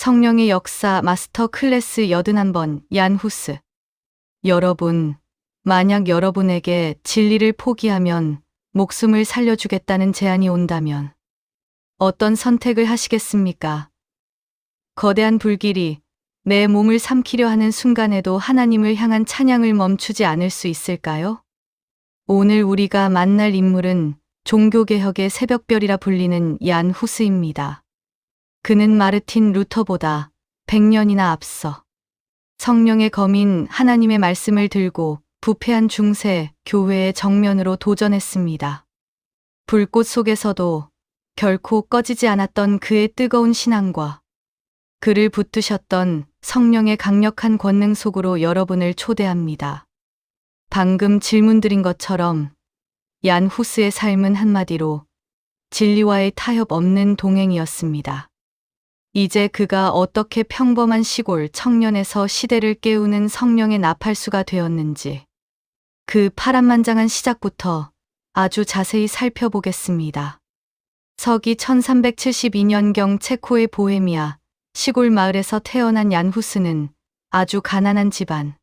성령의 역사 마스터 클래스 81번 얀 후스. 여러분, 만약 여러분에게 진리를 포기하면 목숨을 살려주겠다는 제안이 온다면 어떤 선택을 하시겠습니까? 거대한 불길이 내 몸을 삼키려 하는 순간에도 하나님을 향한 찬양을 멈추지 않을 수 있을까요? 오늘 우리가 만날 인물은 종교개혁의 새벽별이라 불리는 얀 후스입니다. 그는 마르틴 루터보다 100년이나 앞서 성령의 검인 하나님의 말씀을 들고 부패한 중세 교회의 정면으로 도전했습니다. 불꽃 속에서도 결코 꺼지지 않았던 그의 뜨거운 신앙과 그를 붙드셨던 성령의 강력한 권능 속으로 여러분을 초대합니다. 방금 질문드린 것처럼 얀 후스의 삶은 한마디로 진리와의 타협 없는 동행이었습니다. 이제 그가 어떻게 평범한 시골 청년에서 시대를 깨우는 성령의 나팔수가 되었는지 그 파란만장한 시작부터 아주 자세히 살펴보겠습니다. 서기 1372년경 체코의 보헤미아 시골 마을에서 태어난 얀 후스는 아주 가난한 집안.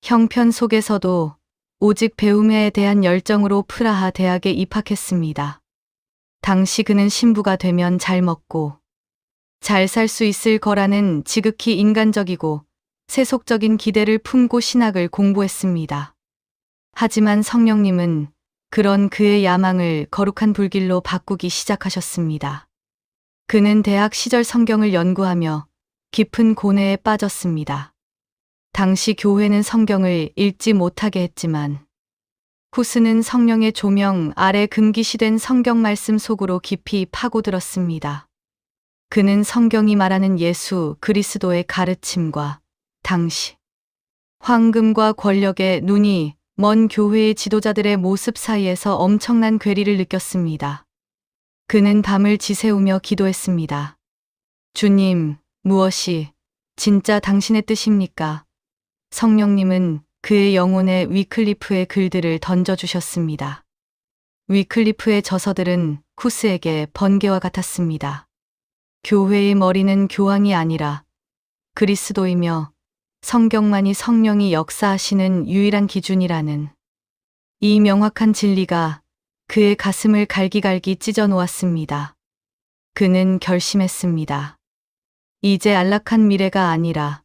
형편 속에서도 오직 배움에 대한 열정으로 프라하 대학에 입학했습니다. 당시 그는 신부가 되면 잘 먹고 잘 살 수 있을 거라는 지극히 인간적이고 세속적인 기대를 품고 신학을 공부했습니다. 하지만 성령님은 그런 그의 야망을 거룩한 불길로 바꾸기 시작하셨습니다. 그는 대학 시절 성경을 연구하며 깊은 고뇌에 빠졌습니다. 당시 교회는 성경을 읽지 못하게 했지만 후스는 성령의 조명 아래 금기시된 성경 말씀 속으로 깊이 파고들었습니다. 그는 성경이 말하는 예수 그리스도의 가르침과 당시 황금과 권력의 눈이 먼 교회의 지도자들의 모습 사이에서 엄청난 괴리를 느꼈습니다. 그는 밤을 지새우며 기도했습니다. 주님, 무엇이 진짜 당신의 뜻입니까? 성령님은 그의 영혼에 위클리프의 글들을 던져주셨습니다. 위클리프의 저서들은 후스에게 번개와 같았습니다. 교회의 머리는 교황이 아니라 그리스도이며 성경만이 성령이 역사하시는 유일한 기준이라는 이 명확한 진리가 그의 가슴을 갈기갈기 찢어 놓았습니다. 그는 결심했습니다. 이제 안락한 미래가 아니라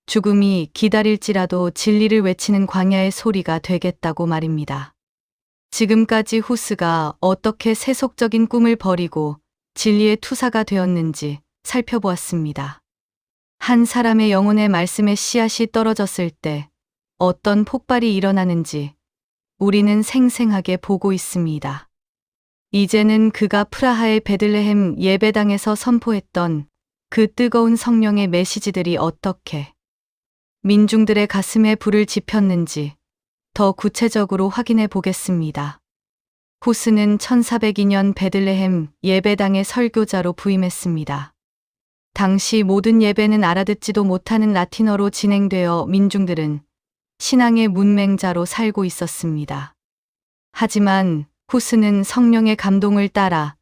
죽음이 기다릴지라도 진리를 외치는 광야의 소리가 되겠다고 말입니다. 지금까지 후스가 어떻게 세속적인 꿈을 버리고 진리의 투사가 되었는지 살펴보았습니다. 한 사람의 영혼의 말씀의 씨앗이 떨어졌을 때 어떤 폭발이 일어나는지 우리는 생생하게 보고 있습니다. 이제는 그가 프라하의 베들레헴 예배당에서 선포했던 그 뜨거운 성령의 메시지들이 어떻게 민중들의 가슴에 불을 지폈는지 더 구체적으로 확인해 보겠습니다. 후스는 1402년 베들레헴 예배당의 설교자로 부임했습니다. 당시 모든 예배는 알아듣지도 못하는 라틴어로 진행되어 민중들은 신앙의 문맹자로 살고 있었습니다. 하지만 후스는 성령의 감동을 따라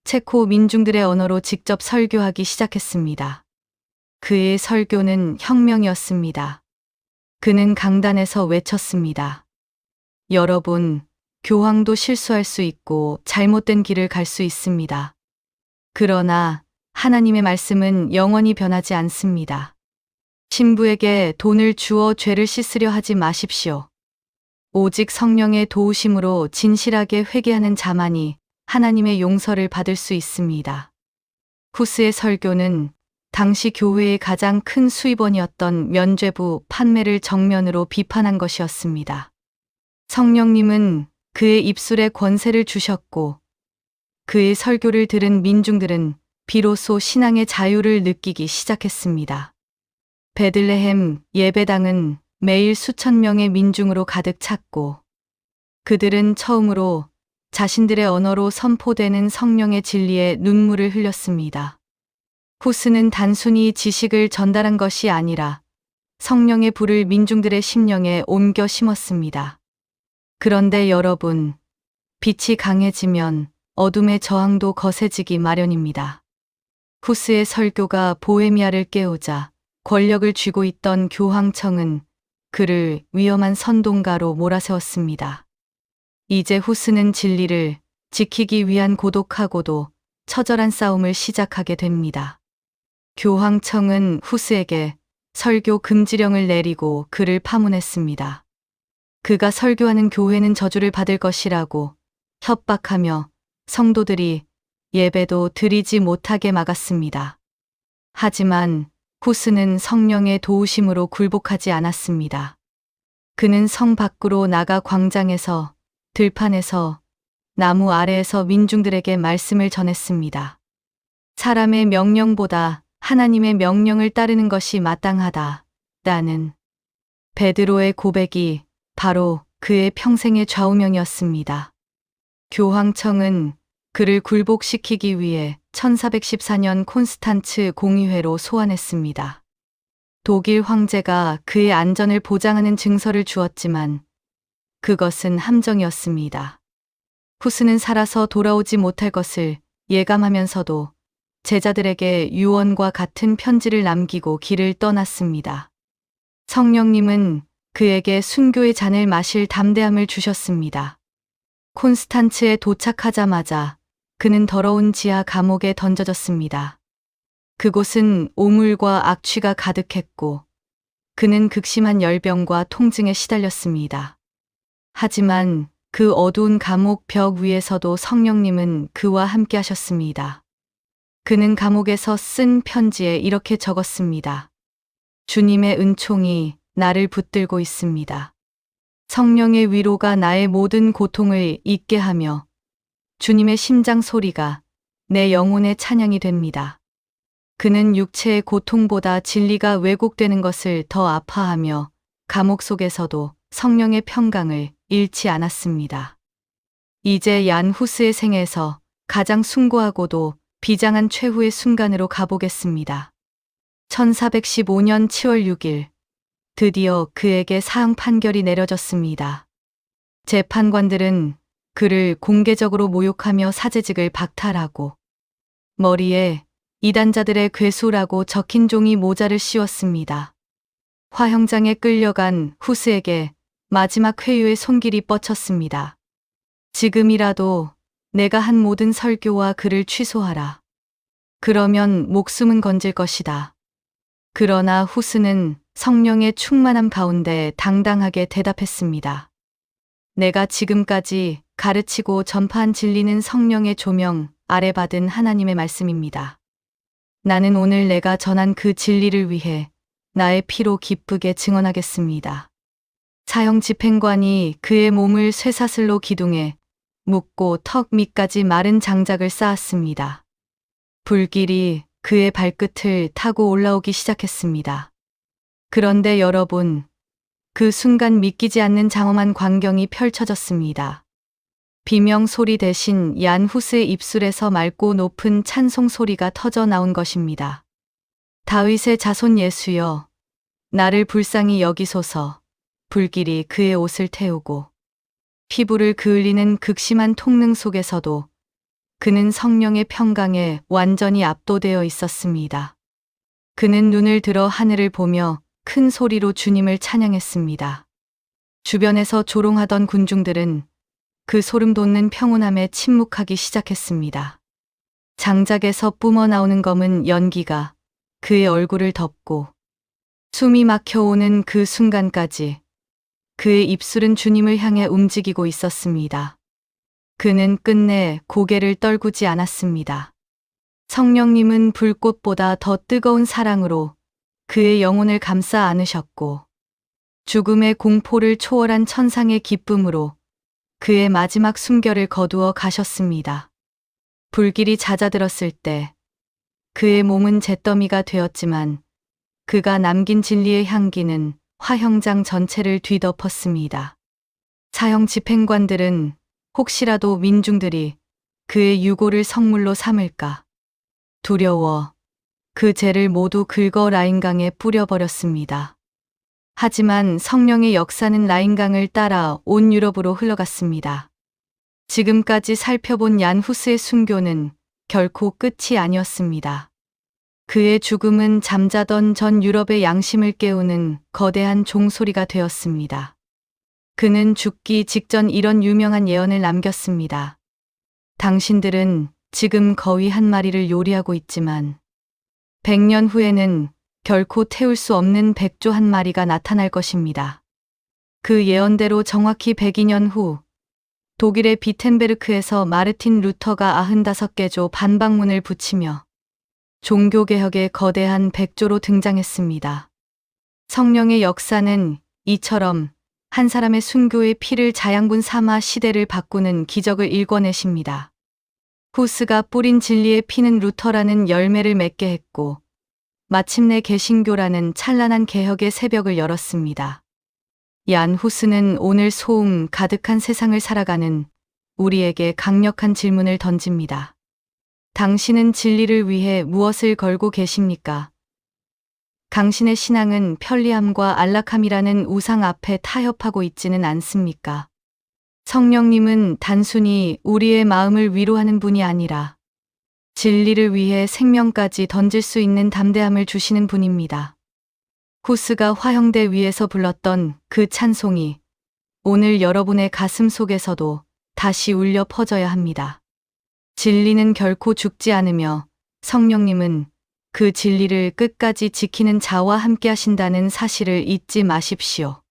체코 민중들의 언어로 직접 설교하기 시작했습니다. 그의 설교는 혁명이었습니다. 그는 강단에서 외쳤습니다. 여러분, 교황도 실수할 수 있고 잘못된 길을 갈 수 있습니다. 그러나 하나님의 말씀은 영원히 변하지 않습니다. 신부에게 돈을 주어 죄를 씻으려 하지 마십시오. 오직 성령의 도우심으로 진실하게 회개하는 자만이 하나님의 용서를 받을 수 있습니다. 후스의 설교는 당시 교회의 가장 큰 수입원이었던 면죄부 판매를 정면으로 비판한 것이었습니다. 성령님은 그의 입술에 권세를 주셨고 그의 설교를 들은 민중들은 비로소 신앙의 자유를 느끼기 시작했습니다. 베들레헴 예배당은 매일 수천 명의 민중으로 가득 찼고 그들은 처음으로 자신들의 언어로 선포되는 성령의 진리에 눈물을 흘렸습니다. 후스는 단순히 지식을 전달한 것이 아니라 성령의 불을 민중들의 심령에 옮겨 심었습니다. 그런데 여러분, 빛이 강해지면 어둠의 저항도 거세지기 마련입니다. 후스의 설교가 보헤미아를 깨우자 권력을 쥐고 있던 교황청은 그를 위험한 선동가로 몰아세웠습니다. 이제 후스는 진리를 지키기 위한 고독하고도 처절한 싸움을 시작하게 됩니다. 교황청은 후스에게 설교 금지령을 내리고 그를 파문했습니다. 그가 설교하는 교회는 저주를 받을 것이라고 협박하며 성도들이 예배도 드리지 못하게 막았습니다. 하지만 후스는 성령의 도우심으로 굴복하지 않았습니다. 그는 성 밖으로 나가 광장에서, 들판에서, 나무 아래에서 민중들에게 말씀을 전했습니다. 사람의 명령보다 하나님의 명령을 따르는 것이 마땅하다. 라는 베드로의 고백이 바로 그의 평생의 좌우명이었습니다. 교황청은 그를 굴복시키기 위해 1414년 콘스탄츠 공의회로 소환했습니다. 독일 황제가 그의 안전을 보장하는 증서를 주었지만 그것은 함정이었습니다. 후스는 살아서 돌아오지 못할 것을 예감하면서도 제자들에게 유언과 같은 편지를 남기고 길을 떠났습니다. 성령님은 그에게 순교의 잔을 마실 담대함을 주셨습니다. 콘스탄츠에 도착하자마자 그는 더러운 지하 감옥에 던져졌습니다. 그곳은 오물과 악취가 가득했고 그는 극심한 열병과 통증에 시달렸습니다. 하지만 그 어두운 감옥 벽 위에서도 성령님은 그와 함께 하셨습니다. 그는 감옥에서 쓴 편지에 이렇게 적었습니다. 주님의 은총이 나를 붙들고 있습니다. 성령의 위로가 나의 모든 고통을 잊게 하며 주님의 심장 소리가 내 영혼의 찬양이 됩니다. 그는 육체의 고통보다 진리가 왜곡되는 것을 더 아파하며 감옥 속에서도 성령의 평강을 잃지 않았습니다. 이제 얀 후스의 생에서 가장 숭고하고도 비장한 최후의 순간으로 가보겠습니다. 1415년 7월 6일 드디어 그에게 사형 판결이 내려졌습니다. 재판관들은 그를 공개적으로 모욕하며 사제직을 박탈하고 머리에 이단자들의 괴수라고 적힌 종이 모자를 씌웠습니다. 화형장에 끌려간 후스에게 마지막 회유의 손길이 뻗쳤습니다. 지금이라도 내가 한 모든 설교와 글을 취소하라. 그러면 목숨은 건질 것이다. 그러나 후스는 성령의 충만함 가운데 당당하게 대답했습니다. 내가 지금까지 가르치고 전파한 진리는 성령의 조명 아래 받은 하나님의 말씀입니다. 나는 오늘 내가 전한 그 진리를 위해 나의 피로 기쁘게 증언하겠습니다. 사형 집행관이 그의 몸을 쇠사슬로 기둥에 묶고 턱 밑까지 마른 장작을 쌓았습니다. 불길이 그의 발끝을 타고 올라오기 시작했습니다. 그런데 여러분, 그 순간 믿기지 않는 장엄한 광경이 펼쳐졌습니다. 비명 소리 대신 얀 후스의 입술에서 맑고 높은 찬송 소리가 터져 나온 것입니다. 다윗의 자손 예수여, 나를 불쌍히 여기소서. 불길이 그의 옷을 태우고 피부를 그을리는 극심한 통능 속에서도 그는 성령의 평강에 완전히 압도되어 있었습니다. 그는 눈을 들어 하늘을 보며 큰 소리로 주님을 찬양했습니다. 주변에서 조롱하던 군중들은 그 소름 돋는 평온함에 침묵하기 시작했습니다. 장작에서 뿜어나오는 검은 연기가 그의 얼굴을 덮고 숨이 막혀오는 그 순간까지 그의 입술은 주님을 향해 움직이고 있었습니다. 그는 끝내 고개를 떨구지 않았습니다. 성령님은 불꽃보다 더 뜨거운 사랑으로 그의 영혼을 감싸 안으셨고 죽음의 공포를 초월한 천상의 기쁨으로 그의 마지막 숨결을 거두어 가셨습니다. 불길이 잦아들었을 때 그의 몸은 잿더미가 되었지만 그가 남긴 진리의 향기는 화형장 전체를 뒤덮었습니다. 사형 집행관들은 혹시라도 민중들이 그의 유골을 성물로 삼을까 두려워 그 죄를 모두 긁어 라인강에 뿌려버렸습니다. 하지만 성령의 역사는 라인강을 따라 온 유럽으로 흘러갔습니다. 지금까지 살펴본 얀 후스의 순교는 결코 끝이 아니었습니다. 그의 죽음은 잠자던 전 유럽의 양심을 깨우는 거대한 종소리가 되었습니다. 그는 죽기 직전 이런 유명한 예언을 남겼습니다. 당신들은 지금 거위 한 마리를 요리하고 있지만 100년 후에는 결코 태울 수 없는 백조 한 마리가 나타날 것입니다. 그 예언대로 정확히 102년 후 독일의 비텐베르크에서 마르틴 루터가 95개조 반박문을 붙이며 종교개혁의 거대한 백조로 등장했습니다. 성령의 역사는 이처럼 한 사람의 순교의 피를 자양분 삼아 시대를 바꾸는 기적을 일궈내십니다. 후스가 뿌린 진리의 피는 루터라는 열매를 맺게 했고 마침내 개신교라는 찬란한 개혁의 새벽을 열었습니다. 얀 후스는 오늘 소음 가득한 세상을 살아가는 우리에게 강력한 질문을 던집니다. 당신은 진리를 위해 무엇을 걸고 계십니까? 당신의 신앙은 편리함과 안락함이라는 우상 앞에 타협하고 있지는 않습니까? 성령님은 단순히 우리의 마음을 위로하는 분이 아니라 진리를 위해 생명까지 던질 수 있는 담대함을 주시는 분입니다. 후스가 화형대 위에서 불렀던 그 찬송이 오늘 여러분의 가슴 속에서도 다시 울려 퍼져야 합니다. 진리는 결코 죽지 않으며 성령님은 그 진리를 끝까지 지키는 자와 함께 하신다는 사실을 잊지 마십시오.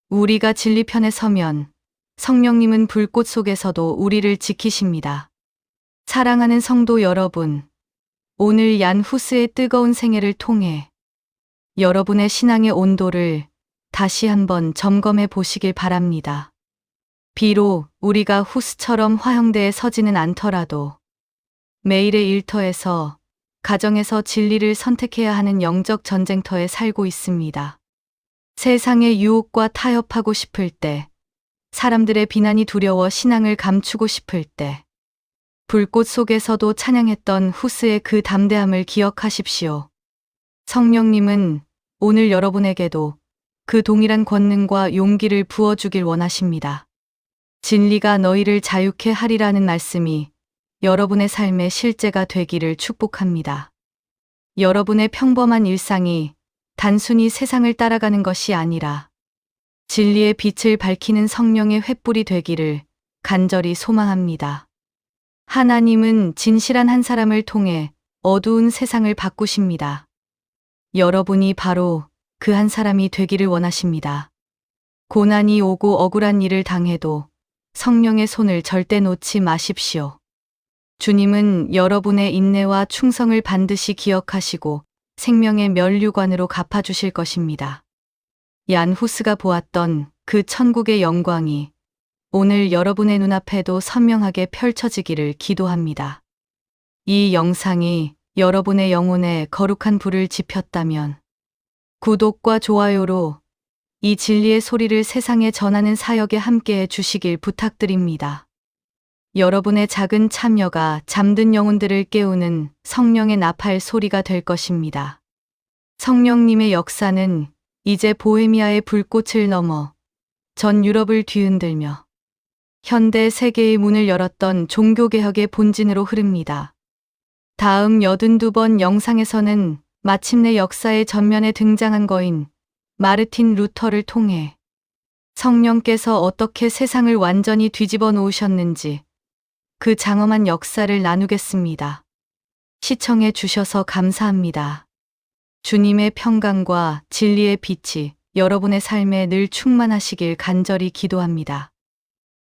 우리가 진리 편에 서면 성령님은 불꽃 속에서도 우리를 지키십니다. 사랑하는 성도 여러분, 오늘 얀 후스의 뜨거운 생애를 통해 여러분의 신앙의 온도를 다시 한번 점검해 보시길 바랍니다. 비록 우리가 후스처럼 화형대에 서지는 않더라도 매일의 일터에서 가정에서 진리를 선택해야 하는 영적 전쟁터에 살고 있습니다. 세상의 유혹과 타협하고 싶을 때, 사람들의 비난이 두려워 신앙을 감추고 싶을 때, 불꽃 속에서도 찬양했던 후스의 그 담대함을 기억하십시오. 성령님은 오늘 여러분에게도 그 동일한 권능과 용기를 부어주길 원하십니다. 진리가 너희를 자유케 하리라는 말씀이 여러분의 삶의 실제가 되기를 축복합니다. 여러분의 평범한 일상이 단순히 세상을 따라가는 것이 아니라 진리의 빛을 밝히는 성령의 횃불이 되기를 간절히 소망합니다. 하나님은 진실한 한 사람을 통해 어두운 세상을 바꾸십니다. 여러분이 바로 그 한 사람이 되기를 원하십니다. 고난이 오고 억울한 일을 당해도 성령의 손을 절대 놓지 마십시오. 주님은 여러분의 인내와 충성을 반드시 기억하시고 생명의 면류관으로 갚아주실 것입니다. 얀 후스가 보았던 그 천국의 영광이 오늘 여러분의 눈앞에도 선명하게 펼쳐지기를 기도합니다. 이 영상이 여러분의 영혼에 거룩한 불을 지폈다면 구독과 좋아요로 이 진리의 소리를 세상에 전하는 사역에 함께해 주시길 부탁드립니다. 여러분의 작은 참여가 잠든 영혼들을 깨우는 성령의 나팔 소리가 될 것입니다. 성령님의 역사는 이제 보헤미아의 불꽃을 넘어 전 유럽을 뒤흔들며 현대 세계의 문을 열었던 종교개혁의 본진으로 흐릅니다. 다음 82번 영상에서는 마침내 역사의 전면에 등장한 거인 마르틴 루터를 통해 성령께서 어떻게 세상을 완전히 뒤집어 놓으셨는지 그 장엄한 역사를 나누겠습니다. 시청해 주셔서 감사합니다. 주님의 평강과 진리의 빛이 여러분의 삶에 늘 충만하시길 간절히 기도합니다.